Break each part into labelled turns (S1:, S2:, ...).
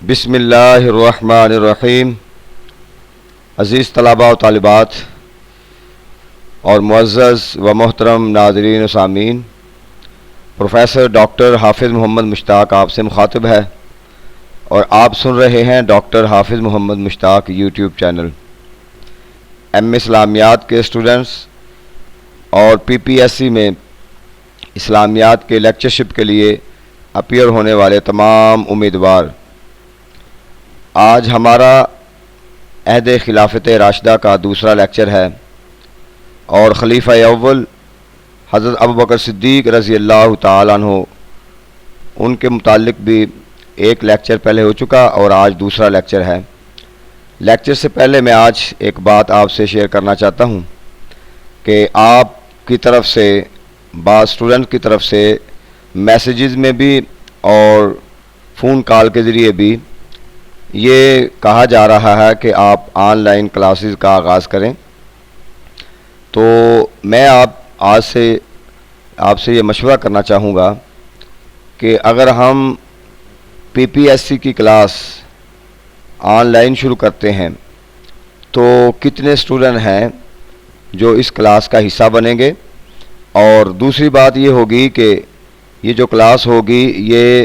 S1: بسم اللہ الرحمن الرحیم۔ عزیز طلباء و طالبات اور معزز و محترم ناظرین و سامعین، پروفیسر ڈاکٹر حافظ محمد مشتاق آپ سے مخاطب ہے اور آپ سن رہے ہیں ڈاکٹر حافظ محمد مشتاق یوٹیوب چینل۔ ایم اے اسلامیات کے اسٹوڈنٹس اور پی پی ایس سی میں اسلامیات کے لیکچرشپ کے لیے اپیئر ہونے والے تمام امیدوار، آج ہمارا عہد خلافت راشدہ کا دوسرا لیکچر ہے اور خلیفہ اول حضرت ابوبکر صدیق رضی اللہ تعالیٰ عنہ ان کے متعلق بھی ایک لیکچر پہلے ہو چکا اور آج دوسرا لیکچر ہے۔ لیکچر سے پہلے میں آج ایک بات آپ سے شیئر کرنا چاہتا ہوں کہ آپ کی طرف سے بعض اسٹوڈنٹ کی طرف سے میسیجز میں بھی اور فون کال کے ذریعے بھی یہ کہا جا رہا ہے کہ آپ آن لائن کلاسز کا آغاز کریں، تو میں آج سے آپ سے یہ مشورہ کرنا چاہوں گا کہ اگر ہم پی پی ایس سی کی کلاس آن لائن شروع کرتے ہیں تو کتنے اسٹوڈنٹ ہیں جو اس کلاس کا حصہ بنیں گے، اور دوسری بات یہ ہوگی کہ یہ جو کلاس ہوگی یہ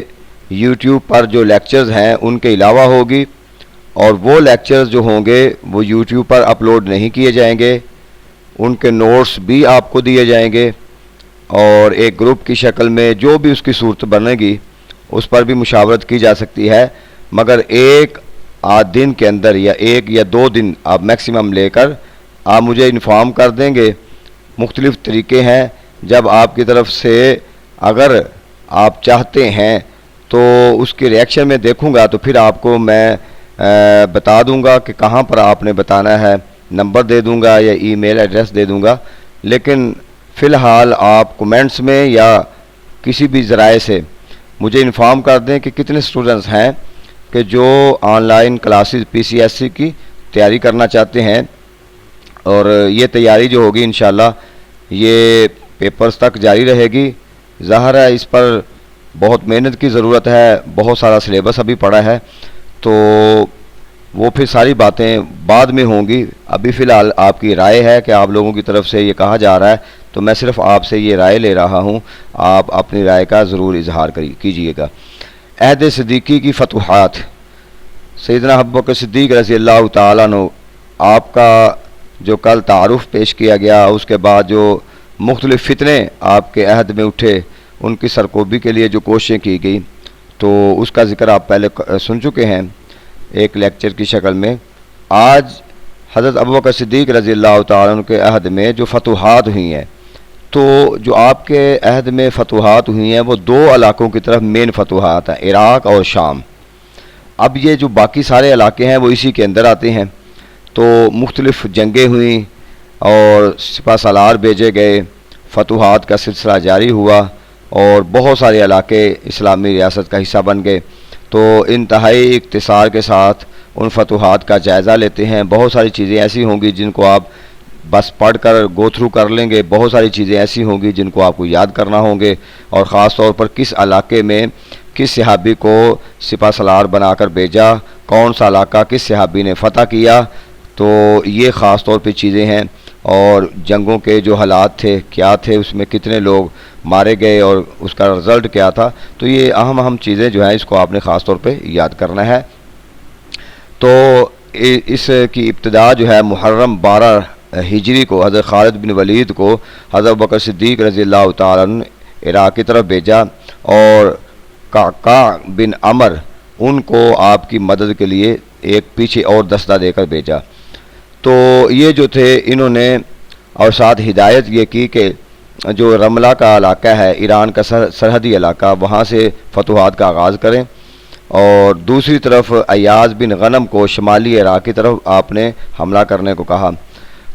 S1: یوٹیوب پر جو لیکچرز ہیں ان کے علاوہ ہوگی، اور وہ لیکچرز جو ہوں گے وہ یوٹیوب پر اپلوڈ نہیں کیے جائیں گے، ان کے نوٹس بھی آپ کو دیے جائیں گے، اور ایک گروپ کی شکل میں جو بھی اس کی صورت بنے گی اس پر بھی مشاورت کی جا سکتی ہے، مگر ایک آدھ دن کے اندر یا ایک یا دو دن آپ میکسیمم لے کر آپ مجھے انفارم کر دیں گے۔ مختلف طریقے ہیں، جب آپ کی طرف سے اگر آپ چاہتے ہیں تو اس کے ریئیکشن میں دیکھوں گا تو پھر آپ کو میں بتا دوں گا کہ کہاں پر آپ نے بتانا ہے، نمبر دے دوں گا یا ای میل ایڈریس دے دوں گا، لیکن فی الحال آپ کومنٹس میں یا کسی بھی ذرائع سے مجھے انفارم کر دیں کہ کتنے اسٹوڈنٹس ہیں کہ جو online classes P C S C کی تیاری کرنا چاہتے ہیں، اور یہ تیاری جو ہوگی انشاءاللہ یہ پیپرز تک جاری رہے گی۔ ظاہر ہے اس پر بہت محنت کی ضرورت ہے، بہت سارا سلیبس ابھی پڑا ہے، تو وہ پھر ساری باتیں بعد میں ہوں گی۔ ابھی فی الحال آپ کی رائے ہے کہ آپ لوگوں کی طرف سے یہ کہا جا رہا ہے، تو میں صرف آپ سے یہ رائے لے رہا ہوں، آپ اپنی رائے کا ضرور اظہار کیجیے گا۔ عہد صدیقی کی فتوحات، سیدنا ابوبکر صدیق رضی اللہ تعالیٰ عنہ آپ کا جو کل تعارف پیش کیا گیا، اس کے بعد جو مختلف فتنے آپ کے عہد میں اٹھے ان کی سرکوبی کے لیے جو کوششیں کی گئی، تو اس کا ذکر آپ پہلے سن چکے ہیں ایک لیکچر کی شکل میں۔ آج حضرت ابوبکر صدیق رضی اللہ تعالیٰ عنہ کے عہد میں جو فتوحات ہوئی ہیں، تو جو آپ کے عہد میں فتوحات ہوئی ہیں وہ دو علاقوں کی طرف مین فتوحات ہیں، عراق اور شام۔ اب یہ جو باقی سارے علاقے ہیں وہ اسی کے اندر آتے ہیں، تو مختلف جنگیں ہوئیں اور سپہ سالار بھیجے گئے، فتوحات کا سلسلہ جاری ہوا اور بہت سارے علاقے اسلامی ریاست کا حصہ بن گئے۔ تو انتہائی اختصار کے ساتھ ان فتوحات کا جائزہ لیتے ہیں۔ بہت ساری چیزیں ایسی ہوں گی جن کو آپ بس پڑھ کر گو تھرو کر لیں گے، بہت ساری چیزیں ایسی ہوں گی جن کو آپ کو یاد کرنا ہوں گے، اور خاص طور پر کس علاقے میں کس صحابی کو سپہ سالار بنا کر بھیجا، کون سا علاقہ کس صحابی نے فتح کیا، تو یہ خاص طور پہ چیزیں ہیں، اور جنگوں کے جو حالات تھے کیا تھے، اس میں کتنے لوگ مارے گئے اور اس کا رزلٹ کیا تھا، تو یہ اہم چیزیں جو ہیں اس کو آپ نے خاص طور پہ یاد کرنا ہے۔ تو اس کی ابتدا جو ہے محرم 12 ہجری کو حضرت خالد بن ولید کو حضرت ابوبکر صدیق رضی اللہ تعالیٰ عنہ عراق کی طرف بھیجا، اور قعقاع بن عمر ان کو آپ کی مدد کے لیے ایک پیچھے اور دستہ دے کر بھیجا۔ تو یہ جو تھے انہوں نے اور ساتھ ہدایت یہ کی کہ جو رملہ کا علاقہ ہے، ایران کا سرحدی علاقہ، وہاں سے فتوحات کا آغاز کریں، اور دوسری طرف ایاز بن غنم کو شمالی عراق کی طرف آپ نے حملہ کرنے کو کہا۔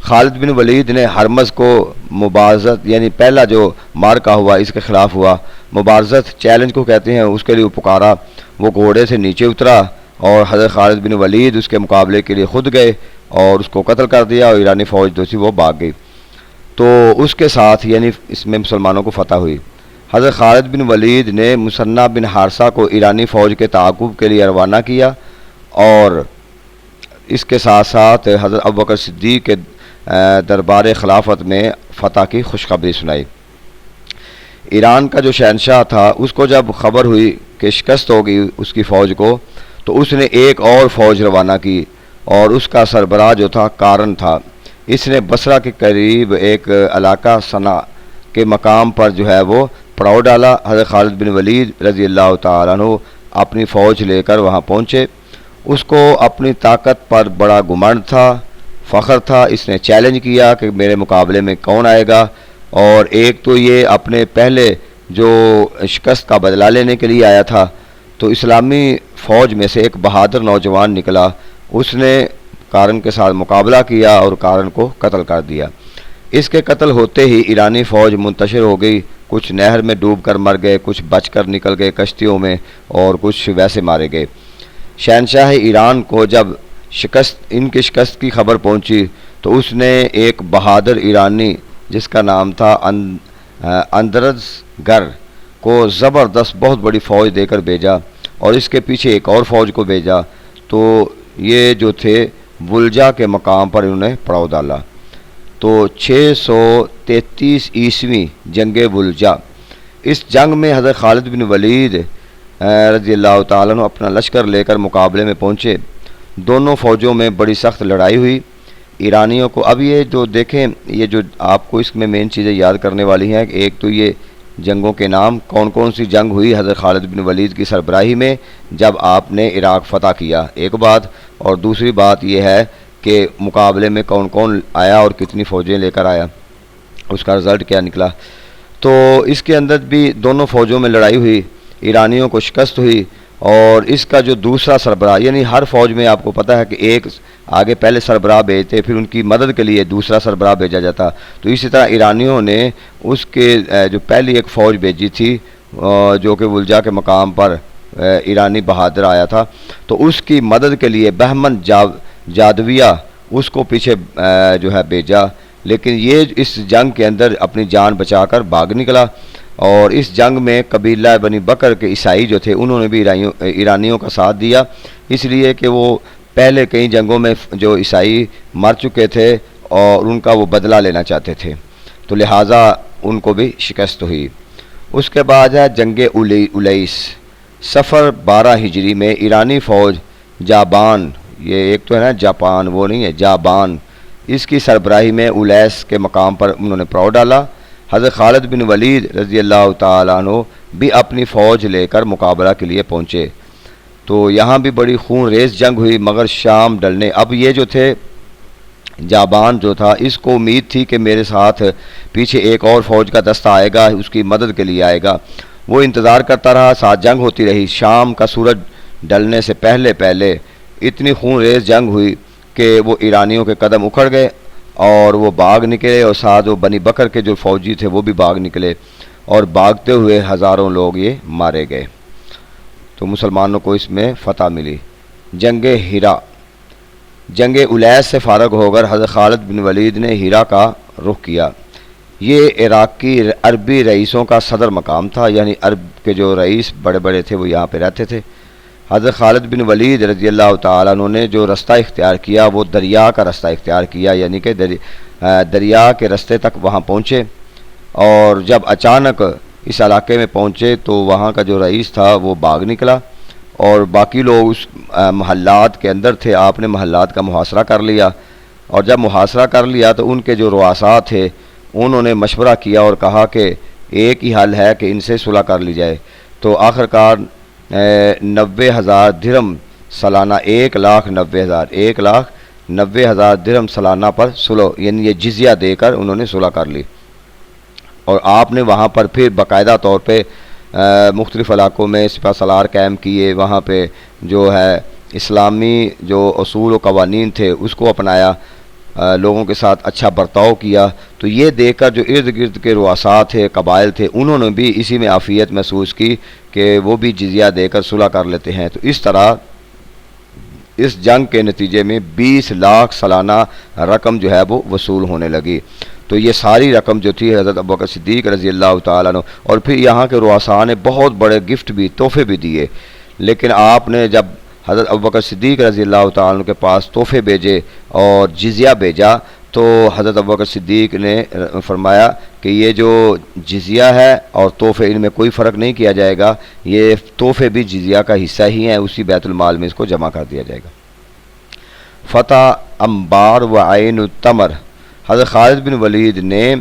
S1: خالد بن ولید نے ہرمز کو مبارزت، یعنی پہلا جو مارکا ہوا اس کے خلاف ہوا، مبارزت چیلنج کو کہتے ہیں، اس کے لیے پکارا۔ وہ گھوڑے سے نیچے اترا اور حضرت خالد بن ولید اس کے مقابلے کے لیے خود گئے اور اس کو قتل کر دیا، اور ایرانی فوج جو تھی وہ بھاگ گئی۔ تو اس کے ساتھ یعنی اس میں مسلمانوں کو فتح ہوئی۔ حضرت خالد بن ولید نے مثنہ بن حارثہ کو ایرانی فوج کے تعاقب کے لیے روانہ کیا اور اس کے ساتھ ساتھ حضرت ابوبکر صدیق کے دربار خلافت میں فتح کی خوشخبری سنائی۔ ایران کا جو شہنشاہ تھا اس کو جب خبر ہوئی کہ شکست ہوگی اس کی فوج کو، تو اس نے ایک اور فوج روانہ کی اور اس کا سربراہ جو تھا کارن تھا۔ اس نے بصرہ کے قریب ایک علاقہ صنع کے مقام پر جو ہے وہ پڑاؤ ڈالا۔ حضرت خالد بن ولید رضی اللہ تعالیٰ عنہ اپنی فوج لے کر وہاں پہنچے۔ اس کو اپنی طاقت پر بڑا گمنڈ تھا، فخر تھا۔ اس نے چیلنج کیا کہ میرے مقابلے میں کون آئے گا، اور ایک تو یہ اپنے پہلے جو شکست کا بدلہ لینے کے لیے آیا تھا، تو اسلامی فوج میں سے ایک بہادر نوجوان نکلا، اس نے کارن کے ساتھ مقابلہ کیا اور کارن کو قتل کر دیا۔ اس کے قتل ہوتے ہی ایرانی فوج منتشر ہو گئی، کچھ نہر میں ڈوب کر مر گئے، کچھ بچ کر نکل گئے کشتیوں میں، اور کچھ ویسے مارے گئے۔ شہنشاہ ایران کو جب ان کی شکست کی خبر پہنچی تو اس نے ایک بہادر ایرانی جس کا نام تھا اندرز گر کو زبردست بہت بڑی فوج دے کر بھیجا، اور اس کے پیچھے ایک اور فوج کو بھیجا۔ تو یہ جو تھے بلجا کے مقام پر انہوں نے پڑاؤ ڈالا۔ تو 633 عیسوی جنگ بلجا، اس جنگ میں حضرت خالد بن ولید رضی اللہ تعالیٰ عنہ اپنا لشکر لے کر مقابلے میں پہنچے۔ دونوں فوجوں میں بڑی سخت لڑائی ہوئی۔ ایرانیوں کو اب یہ جو دیکھیں، یہ جو آپ کو اس میں مین چیزیں یاد کرنے والی ہیں، ایک تو یہ جنگوں کے نام، کون کون سی جنگ ہوئی حضرت خالد بن ولید کی سربراہی میں جب آپ نے عراق فتح کیا، ایک بات، اور دوسری بات یہ ہے کہ مقابلے میں کون کون آیا اور کتنی فوجیں لے کر آیا، اس کا رزلٹ کیا نکلا۔ تو اس کے اندر بھی دونوں فوجوں میں لڑائی ہوئی، ایرانیوں کو شکست ہوئی، اور اس کا جو دوسرا سربراہ، یعنی ہر فوج میں آپ کو پتہ ہے کہ ایک آگے پہلے سربراہ بھیجتے، پھر ان کی مدد کے لیے دوسرا سربراہ بھیجا جاتا، تو اسی طرح ایرانیوں نے اس کے جو پہلی ایک فوج بھیجی تھی جو کہ ولجا کے مقام پر ایرانی بہادر آیا تھا، تو اس کی مدد کے لیے بہمن جادویہ اس کو پیچھے جو ہے بھیجا، لیکن یہ اس جنگ کے اندر اپنی جان بچا کر بھاگ نکلا۔ اور اس جنگ میں قبیلہ بنی بکر کے عیسائی جو تھے انہوں نے بھی ایرانیوں کا ساتھ دیا، اس لیے کہ وہ پہلے کئی جنگوں میں جو عیسائی مر چکے تھے اور ان کا وہ بدلہ لینا چاہتے تھے، تو لہٰذا ان کو بھی شکست ہوئی۔ اس کے بعد ہے جنگ الیس، صفر 12 ہجری میں ایرانی فوج جابان، یہ ایک تو ہے نا جاپان، وہ نہیں ہے جابان، اس کی سربراہی میں الیس کے مقام پر انہوں نے پڑاؤ ڈالا۔ حضرت خالد بن ولید رضی اللہ تعالیٰ عنہ بھی اپنی فوج لے کر مقابلہ کے لیے پہنچے۔ تو یہاں بھی بڑی خون ریز جنگ ہوئی، مگر شام ڈلنے، اب یہ جو تھے جابان جو تھا، اس کو امید تھی کہ میرے ساتھ پیچھے ایک اور فوج کا دستہ آئے گا، اس کی مدد کے لیے آئے گا، وہ انتظار کرتا رہا، ساتھ جنگ ہوتی رہی۔ شام کا سورج ڈلنے سے پہلے اتنی خون ریز جنگ ہوئی کہ وہ ایرانیوں کے قدم اکھڑ گئے اور وہ بھاگ نکلے، اور ساتھ وہ بنی بکر کے جو فوجی تھے وہ بھی بھاگ نکلے، اور بھاگتے ہوئے ہزاروں لوگ یہ مارے گئے، تو مسلمانوں کو اس میں فتح ملی۔ جنگ ہیرا، جنگ الیس سے فارغ ہو کر حضرت خالد بن ولید نے ہیرا کا رخ کیا۔ یہ عراقی عربی رئیسوں کا صدر مقام تھا، یعنی عرب کے جو رئیس بڑے بڑے تھے وہ یہاں پہ رہتے تھے۔ حضرت خالد بن ولید رضی اللہ تعالیٰ عنہ نے جو رستہ اختیار کیا وہ دریا کا رستہ اختیار کیا، یعنی کہ دریا کے رستے تک وہاں پہنچے، اور جب اچانک اس علاقے میں پہنچے تو وہاں کا جو رئیس تھا وہ بھاگ نکلا، اور باقی لوگ اس محلات کے اندر تھے۔ آپ نے محلات کا محاصرہ کر لیا، اور جب محاصرہ کر لیا تو ان کے جو رؤساء تھے انہوں نے مشورہ کیا اور کہا کہ ایک ہی حل ہے کہ ان سے صلح کر لی جائے۔ تو آخرکار 90,000 درہم سالانہ 1,90,000 درہم سالانہ پر صلح، یعنی یہ جزیہ دے کر انہوں نے صلح کر لی، اور آپ نے وہاں پر پھر باقاعدہ طور پہ مختلف علاقوں میں سپہ سالار قائم کیے، وہاں پہ جو ہے اسلامی جو اصول و قوانین تھے اس کو اپنایا، لوگوں کے ساتھ اچھا برتاؤ کیا۔ تو یہ دیکھ کر جو ارد گرد کے رؤساء تھے، قبائل تھے، انہوں نے بھی اسی میں عافیت محسوس کی کہ وہ بھی جزیہ دے کر صلح کر لیتے ہیں۔ تو اس طرح اس جنگ کے نتیجے میں 20 لاکھ سالانہ رقم جو ہے وہ وصول ہونے لگی۔ تو یہ ساری رقم جو تھی حضرت ابوبکر صدیق رضی اللہ تعالیٰ عنہ، اور پھر یہاں کے رؤساء نے بہت بڑے گفٹ بھی، تحفے بھی دیے، لیکن آپ نے جب حضرت ابوبکر صدیق رضی اللہ تعالیٰ عنہ کے پاس تحفے بھیجے اور جزیہ بھیجا، تو حضرت ابوبکر صدیق نے فرمایا کہ یہ جو جزیہ ہے اور تحفے، ان میں کوئی فرق نہیں کیا جائے گا، یہ تحفے بھی جزیہ کا حصہ ہی ہیں، اسی بیت المال میں اس کو جمع کر دیا جائے گا۔ فتح انبار و عین التمر، حضرت خالد بن ولید نے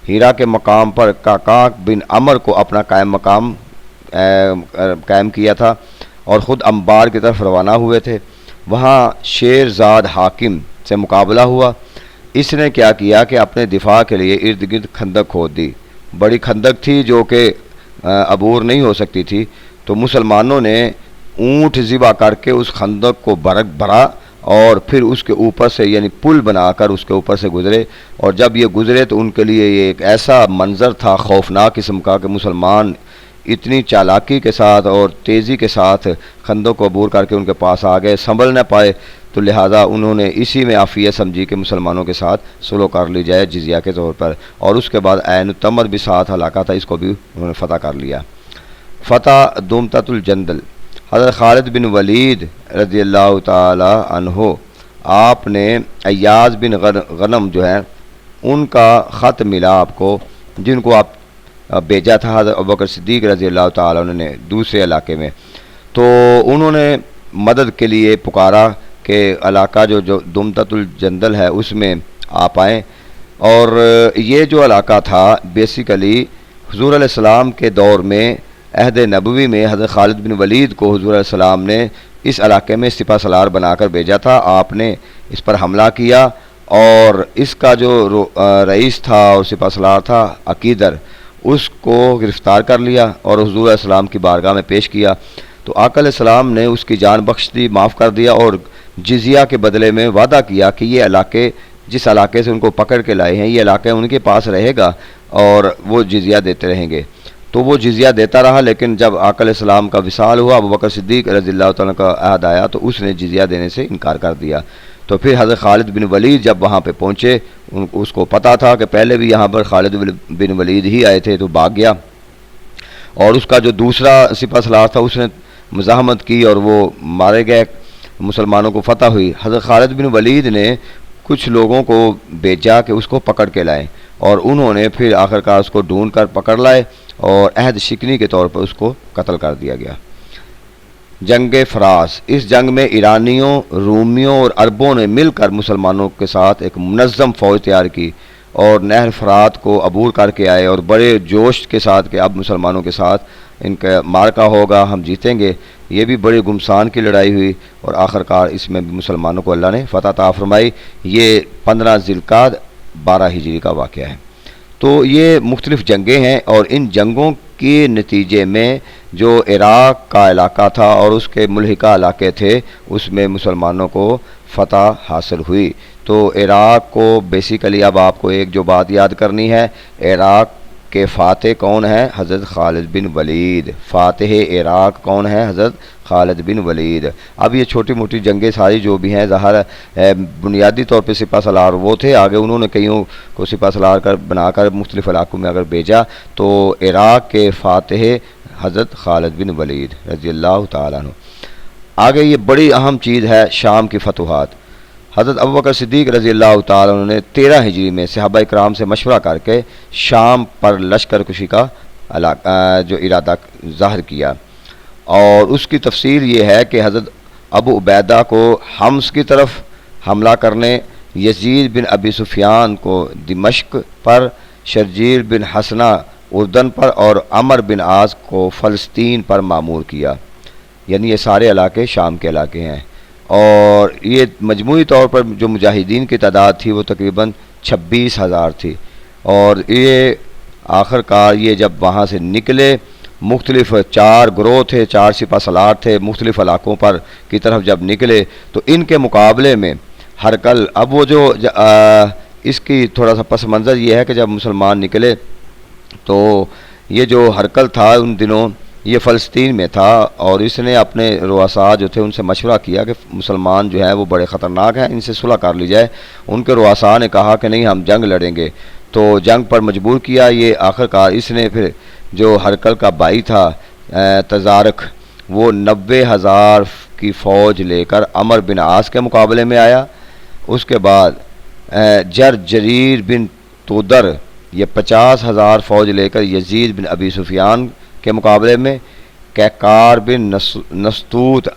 S1: ہیرا کے مقام پر کاکاک بن عمر کو اپنا قائم کیا تھا اور خود انبار کی طرف روانہ ہوئے تھے۔ وہاں شیرزاد حاکم سے مقابلہ ہوا۔ اس نے کیا کیا کہ اپنے دفاع کے لیے ارد گرد کھندق کھود دی، بڑی کھندق تھی جو کہ عبور نہیں ہو سکتی تھی، تو مسلمانوں نے اونٹ ذبح کر کے اس خندق کو بھرا اور پھر اس کے اوپر سے یعنی پل بنا کر اس کے اوپر سے گزرے، اور جب یہ گزرے تو ان کے لیے یہ ایک ایسا منظر تھا خوفناک قسم کا کہ مسلمان اتنی چالاکی کے ساتھ اور تیزی کے ساتھ خندق کو عبور کر کے ان کے پاس آ گئے، سنبھل نہ پائے، تو لہٰذا انہوں نے اسی میں عافیہ سمجھی کہ مسلمانوں کے ساتھ صلح کر لی جائے جزیہ کے طور پر، اور اس کے بعد عین التمر بھی ساتھ علاقہ تھا، اس کو بھی انہوں نے فتح کر لیا۔ فتح دومتۃ الجندل، حضرت خالد بن ولید رضی اللہ تعالی عنہ، آپ نے ایاز بن غنم جو ہے ان کا خط ملا آپ کو، جن کو آپ بھیجا تھا حضرت ابوبکر صدیق رضی اللہ تعالیٰ عنہ نے دوسرے علاقے میں، تو انہوں نے مدد کے لیے پکارا کہ علاقہ جو دومتۃ الجندل ہے اس میں آپ آئیں، اور یہ جو علاقہ تھا بیسیکلی حضور علیہ السلام کے دور میں عہد نبوی میں حضرت خالد بن ولید کو حضور علیہ السلام نے اس علاقے میں سپہ سالار بنا کر بھیجا تھا۔ آپ نے اس پر حملہ کیا اور اس کا جو رئیس تھا اور سپہ سالار تھا عقیدر، اس کو گرفتار کر لیا اور حضور علیہ السلام کی بارگاہ میں پیش کیا، تو آقا علیہ السلام نے اس کی جان بخش دی، معاف کر دیا، اور جزیہ کے بدلے میں وعدہ کیا کہ یہ علاقے جس علاقے سے ان کو پکڑ کے لائے ہیں یہ علاقہ ان کے پاس رہے گا اور وہ جزیہ دیتے رہیں گے۔ تو وہ جزیہ دیتا رہا، لیکن جب آقا علیہ السلام کا وصال ہوا، ابوبکر صدیق رضی اللہ تعالیٰ کا عہد آیا تو اس نے جزیہ دینے سے انکار کر دیا۔ تو پھر حضرت خالد بن ولید جب وہاں پہ پہنچے، اس کو پتہ تھا کہ پہلے بھی یہاں پر خالد بن ولید ہی آئے تھے، تو بھاگ گیا، اور اس کا جو دوسرا سپہ سالار تھا اس نے مزاحمت کی اور وہ مارے گئے، مسلمانوں کو فتح ہوئی۔ حضرت خالد بن ولید نے کچھ لوگوں کو بھیجا کہ اس کو پکڑ کے لائیں، اور انہوں نے پھر آخرکار اس کو ڈھونڈ کر پکڑ لائے اور عہد شکنی کے طور پر اس کو قتل کر دیا گیا۔ جنگ فراس، اس جنگ میں ایرانیوں، رومیوں اور عربوں نے مل کر مسلمانوں کے ساتھ ایک منظم فوج تیار کی اور نہر فرات کو عبور کر کے آئے، اور بڑے جوش کے ساتھ کہ اب مسلمانوں کے ساتھ ان کا مارکا ہوگا، ہم جیتیں گے۔ یہ بھی بڑی گمسان کی لڑائی ہوئی اور آخرکار اس میں بھی مسلمانوں کو اللہ نے فتح عطا فرمائی۔ یہ 15 ذی القعدہ 12 ہجری کا واقعہ ہے۔ تو یہ مختلف جنگیں ہیں، اور ان جنگوں کے نتیجے میں جو عراق کا علاقہ تھا اور اس کے ملحقہ علاقے تھے اس میں مسلمانوں کو فتح حاصل ہوئی۔ تو عراق کو بیسیکلی اب آپ کو ایک جو بات یاد کرنی ہے، عراق کے فاتح کون ہیں؟ حضرت خالد بن ولید۔ فاتح عراق کون ہیں؟ حضرت خالد بن ولید۔ اب یہ چھوٹی موٹی جنگیں ساری جو بھی ہیں، ظاہر ہے بنیادی طور پہ سپہ سالار وہ تھے، آگے انہوں نے کئیوں کو سپہ سالار بنا کر مختلف علاقوں میں اگر بھیجا، تو عراق کے فاتح حضرت خالد بن ولید رضی اللہ تعالیٰ عنہ۔ آگے یہ بڑی اہم چیز ہے شام کی فتوحات۔ حضرت ابوبکر صدیق رضی اللہ تعالیٰ عنہ نے 13 ہجری میں صحابہ کرام سے مشورہ کر کے شام پر لشکر کشی کا جو ارادہ ظاہر کیا، اور اس کی تفسیر یہ ہے کہ حضرت ابو عبیدہ کو حمص کی طرف حملہ کرنے، یزید بن ابی سفیان کو دمشق پر، شرجیل بن حسنہ اردن پر، اور عمر بن عاص کو فلسطین پر مامور کیا۔ یعنی یہ سارے علاقے شام کے علاقے ہیں، اور یہ مجموعی طور پر جو مجاہدین کی تعداد تھی وہ تقریباً 26,000 تھی، اور یہ آخرکار یہ جب وہاں سے نکلے، مختلف 4 گروہ تھے، 4 سپہ سالار تھے، مختلف علاقوں پر کی طرف جب نکلے تو ان کے مقابلے میں ہرقل، اب وہ جو اس کی تھوڑا سا پس منظر یہ ہے کہ جب مسلمان نکلے تو یہ جو ہرقل تھا ان دنوں یہ فلسطین میں تھا، اور اس نے اپنے رؤساء جو تھے ان سے مشورہ کیا کہ مسلمان جو ہیں وہ بڑے خطرناک ہیں، ان سے صلح کر لی جائے۔ ان کے رؤساء نے کہا کہ نہیں، ہم جنگ لڑیں گے۔ تو جنگ پر مجبور کیا۔ یہ آخر کار اس نے پھر جو ہرکل کا بھائی تھا تزارک، وہ 90,000 کی فوج لے کر عمر بن عاص کے مقابلے میں آیا۔ اس کے بعد جریر بن تودر یہ 50,000 فوج لے کر یزید بن ابی سفیان کے مقابلے میں، کیکار بن نستوت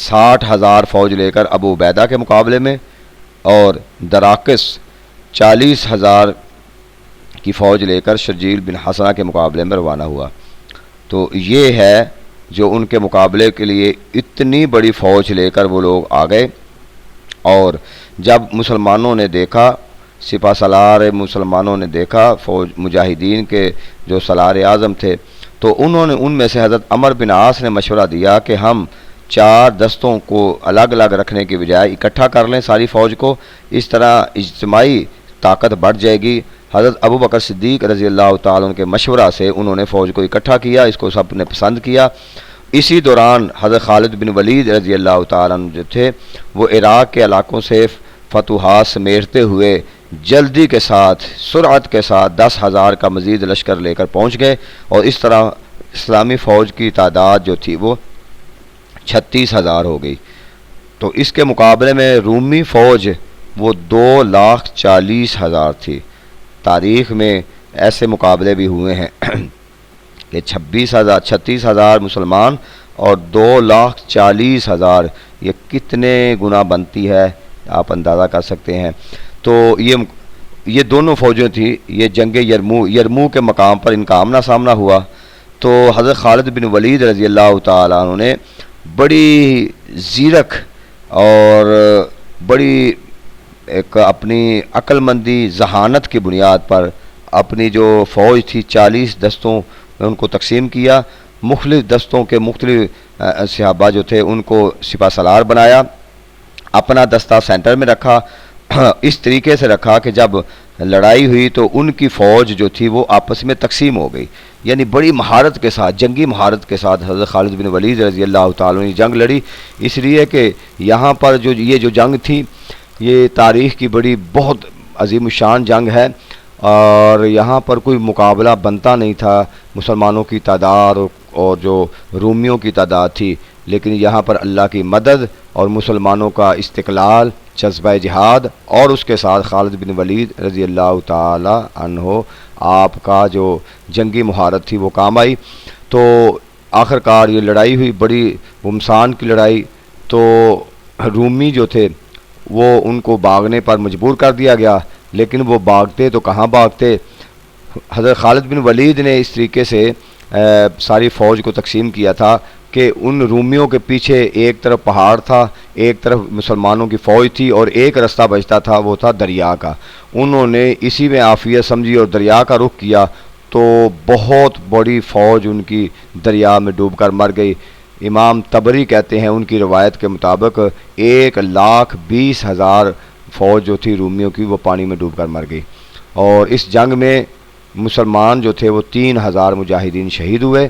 S1: 60,000 فوج لے کر ابو عبیدہ کے مقابلے میں، اور دراکس 40,000 کی فوج لے کر شرجیل بن حسنہ کے مقابلے میں روانہ ہوا۔ تو یہ ہے جو ان کے مقابلے کے لیے اتنی بڑی فوج لے کر وہ لوگ آ گئے۔ اور جب مسلمانوں نے دیکھا، سپہ سالار مسلمانوں نے دیکھا فوج مجاہدین کے جو سالار اعظم تھے، تو انہوں نے ان میں سے حضرت عمر بن عاص نے مشورہ دیا کہ ہم 4 دستوں کو الگ الگ رکھنے کی بجائے اکٹھا کر لیں ساری فوج کو، اس طرح اجتماعی طاقت بڑھ جائے گی۔ حضرت ابو بکر صدیق رضی اللہ تعالیٰ عنہ کے مشورہ سے انہوں نے فوج کو اکٹھا کیا، اس کو سب نے پسند کیا۔ اسی دوران حضرت خالد بن ولید رضی اللہ تعالیٰ عنہ جو تھے وہ عراق کے علاقوں سے فتوحات سمیٹتے ہوئے جلدی کے ساتھ، سرعت کے ساتھ 10,000 کا مزید لشکر لے کر پہنچ گئے، اور اس طرح اسلامی فوج کی تعداد جو تھی وہ 36,000 ہو گئی۔ تو اس کے مقابلے میں رومی فوج وہ 2,40,000 تھی۔ تاریخ میں ایسے مقابلے بھی ہوئے ہیں کہ 36,000 مسلمان اور 2,40,000، یہ کتنے گنا بنتی ہے آپ اندازہ کر سکتے ہیں۔ تو یہ دونوں فوجیں تھیں، یہ جنگ یرموک کے مقام پر ان کا آمنا سامنا ہوا۔ تو حضرت خالد بن ولید رضی اللہ تعالیٰ عنہ نے بڑی زیرک اور بڑی ایک اپنی عقل مندی ذہانت کی بنیاد پر اپنی جو فوج تھی 40 دستوں میں ان کو تقسیم کیا، مختلف دستوں کے مختلف صحابہ جو تھے ان کو سپہ سالار بنایا، اپنا دستہ سینٹر میں رکھا، اس طریقے سے رکھا کہ جب لڑائی ہوئی تو ان کی فوج جو تھی وہ آپس میں تقسیم ہو گئی۔ یعنی بڑی مہارت کے ساتھ، جنگی مہارت کے ساتھ حضرت خالد بن ولید رضی اللہ تعالیٰ نے جنگ لڑی، اس لیے کہ یہاں پر یہ جو جنگ تھی یہ تاریخ کی بڑی بہت عظیم الشان جنگ ہے، اور یہاں پر کوئی مقابلہ بنتا نہیں تھا مسلمانوں کی تعداد اور جو رومیوں کی تعداد تھی، لیکن یہاں پر اللہ کی مدد اور مسلمانوں کا استقلال، جذبہ جہاد، اور اس کے ساتھ خالد بن ولید رضی اللہ تعالی عنہ آپ کا جو جنگی مہارت تھی وہ کام آئی۔ تو آخر کار یہ لڑائی ہوئی، بڑی ومسان کی لڑائی۔ تو رومی جو تھے وہ ان کو بھاگنے پر مجبور کر دیا گیا، لیکن وہ بھاگتے تو کہاں بھاگتے۔ حضرت خالد بن ولید نے اس طریقے سے ساری فوج کو تقسیم کیا تھا کہ ان رومیوں کے پیچھے ایک طرف پہاڑ تھا، ایک طرف مسلمانوں کی فوج تھی، اور ایک رستہ بچتا تھا وہ تھا دریا کا۔ انہوں نے اسی میں عافیت سمجھی اور دریا کا رخ کیا، تو بہت بڑی فوج ان کی دریا میں ڈوب کر مر گئی۔ امام طبری کہتے ہیں ان کی روایت کے مطابق 1,20,000 فوج جو تھی رومیوں کی وہ پانی میں ڈوب کر مر گئی، اور اس جنگ میں مسلمان جو تھے وہ 3,000 مجاہدین شہید ہوئے۔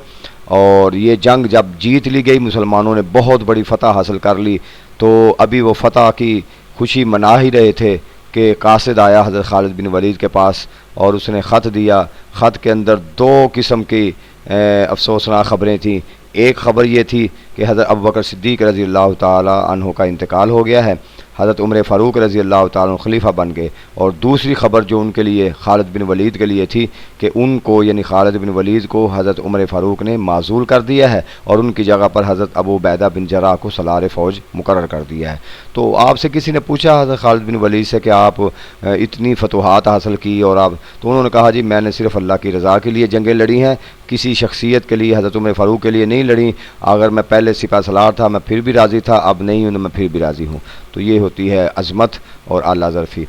S1: اور یہ جنگ جب جیت لی گئی، مسلمانوں نے بہت بڑی فتح حاصل کر لی، تو ابھی وہ فتح کی خوشی منا ہی رہے تھے کہ قاصد آیا حضرت خالد بن ولید کے پاس، اور اس نے خط دیا۔ خط کے اندر 2 قسم کی افسوسناک خبریں تھیں۔ ایک خبر یہ تھی کہ حضرت ابوبکر صدیق رضی اللہ تعالی عنہ کا انتقال ہو گیا ہے، حضرت عمر فاروق رضی اللہ تعالیٰ عنہ خلیفہ بن گئے، اور دوسری خبر جو ان کے لیے خالد بن ولید کے لیے تھی کہ ان کو یعنی خالد بن ولید کو حضرت عمر فاروق نے معزول کر دیا ہے، اور ان کی جگہ پر حضرت ابو عبیدہ بن جراح کو سالار فوج مقرر کر دیا ہے۔ تو آپ سے کسی نے پوچھا حضرت خالد بن ولید سے کہ آپ اتنی فتوحات حاصل کی، اور آپ، تو انہوں نے کہا جی میں نے صرف اللہ کی رضا کے لیے جنگیں لڑی ہیں، کسی شخصیت کے لیے حضرت عمر فاروق کے لیے نہیں لڑی۔ اگر میں پہلے سپہ سالار تھا میں پھر بھی راضی تھا، اب نہیں ہوں میں پھر بھی راضی ہوں۔ تو یہ ہوتی ہے عظمت اور اعلیٰ ظرفی۔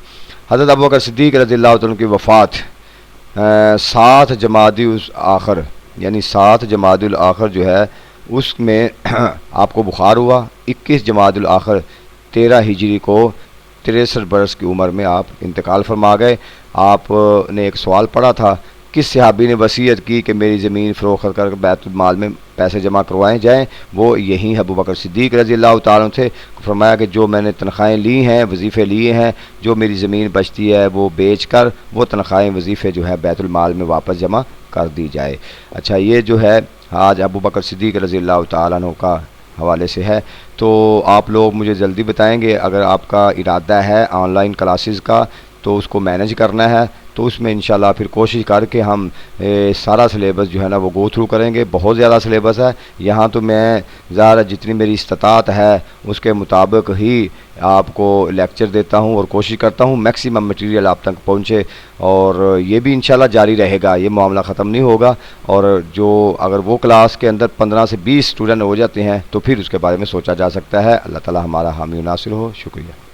S1: حضرت ابوبکر صدیق رضی اللہ عنہ کی وفات 7 جمادی الآخر، یعنی 7 جمادی الآخر جو ہے اس میں آپ کو بخار ہوا۔ 21 جمادی الآخر 13 ہجری کو 63 برس کی عمر میں آپ انتقال فرما گئے۔ آپ نے ایک سوال پڑھا تھا کس صحابی نے وصیت کی کہ میری زمین فروخت کر بیت المال میں پیسے جمع کروائے جائیں، وہ یہی ابو بکر صدیق رضی اللہ تعالیٰ عنہ تھے۔ فرمایا کہ جو میں نے تنخواہیں لی ہیں، وظیفے لیے ہیں، جو میری زمین بچتی ہے وہ بیچ کر وہ تنخواہیں وظیفے جو ہے بیت المال میں واپس جمع کر دی جائے۔ اچھا، یہ جو ہے آج ابو بکر صدیق رضی اللہ تعالیٰ عنہ کا حوالے سے ہے۔ تو آپ لوگ مجھے جلدی بتائیں گے، اگر آپ کا ارادہ ہے آن لائن کلاسز کا تو اس کو مینج کرنا ہے، تو اس میں انشاءاللہ پھر کوشش کر کے ہم سارا سلیبس جو ہے نا وہ گو تھرو کریں گے۔ بہت زیادہ سلیبس ہے یہاں، تو میں ظاہر جتنی میری استطاعت ہے اس کے مطابق ہی آپ کو لیکچر دیتا ہوں اور کوشش کرتا ہوں میکسیمم مٹیریل آپ تک پہنچے، اور یہ بھی انشاءاللہ جاری رہے گا، یہ معاملہ ختم نہیں ہوگا۔ اور جو اگر وہ کلاس کے اندر 15 سے 20 اسٹوڈنٹ ہو جاتے ہیں تو پھر اس کے بارے میں سوچا جا سکتا ہے۔ اللہ تعالی ہمارا حامی و ناصر ہو۔ شکریہ۔